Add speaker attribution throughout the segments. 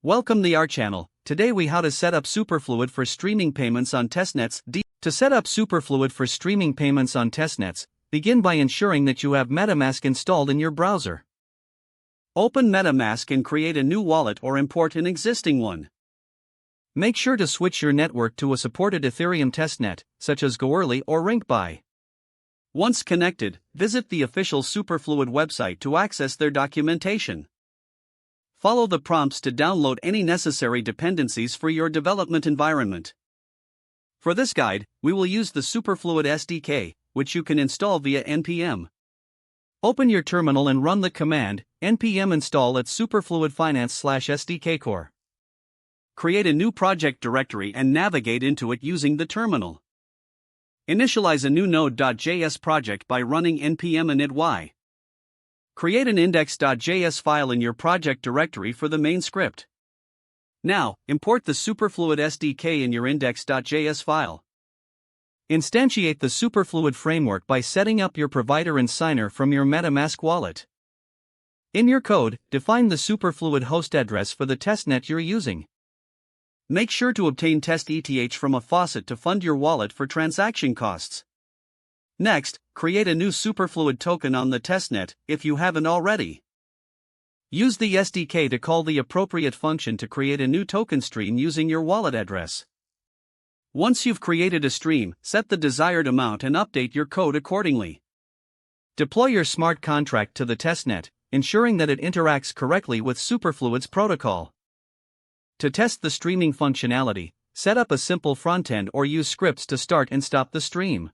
Speaker 1: Welcome to our channel. Today we how to set up Superfluid for streaming payments on testnets. To set up Superfluid for streaming payments on testnets, begin by ensuring that you have MetaMask installed in your browser. Open MetaMask and create a new wallet or import an existing one. Make sure to switch your network to a supported Ethereum testnet, such as Goerli or RinkBuy. Once connected, visit the official Superfluid website to access their documentation. Follow the prompts to download any necessary dependencies for your development environment. For this guide, we will use the Superfluid SDK, which you can install via npm. Open your terminal and run the command npm install at superfluidfinance/sdkcore. Create a new project directory and navigate into it using the terminal. Initialize a new node.js project by running npm init-y. Create an index.js file in your project directory for the main script. Now, import the Superfluid SDK in your index.js file. Instantiate the Superfluid framework by setting up your provider and signer from your MetaMask wallet. In your code, define the Superfluid host address for the testnet you're using. Make sure to obtain test ETH from a faucet to fund your wallet for transaction costs. Next, create a new Superfluid token on the testnet, if you haven't already. Use the SDK to call the appropriate function to create a new token stream using your wallet address. Once you've created a stream, set the desired amount and update your code accordingly. Deploy your smart contract to the testnet, ensuring that it interacts correctly with Superfluid's protocol. To test the streaming functionality, set up a simple frontend or use scripts to start and stop the stream.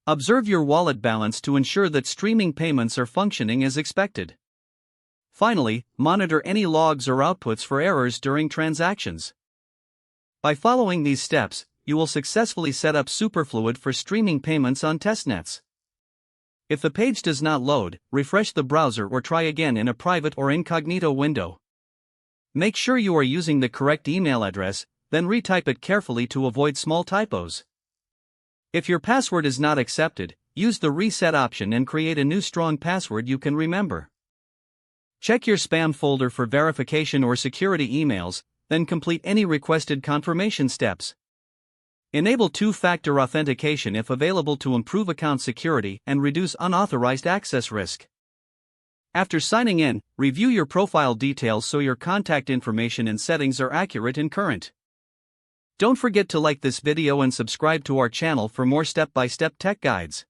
Speaker 1: Observe your wallet balance to ensure that streaming payments are functioning as expected. Finally, monitor any logs or outputs for errors during transactions. By following these steps, you will successfully set up Superfluid for streaming payments on testnets. If the page does not load, refresh the browser or try again in a private or incognito window. Make sure you are using the correct email address, then retype it carefully to avoid small typos. If your password is not accepted, use the reset option and create a new strong password you can remember. Check your spam folder for verification or security emails, then complete any requested confirmation steps. Enable two-factor authentication if available to improve account security and reduce unauthorized access risk. After signing in, review your profile details so your contact information and settings are accurate and current. Don't forget to like this video and subscribe to our channel for more step-by-step tech guides.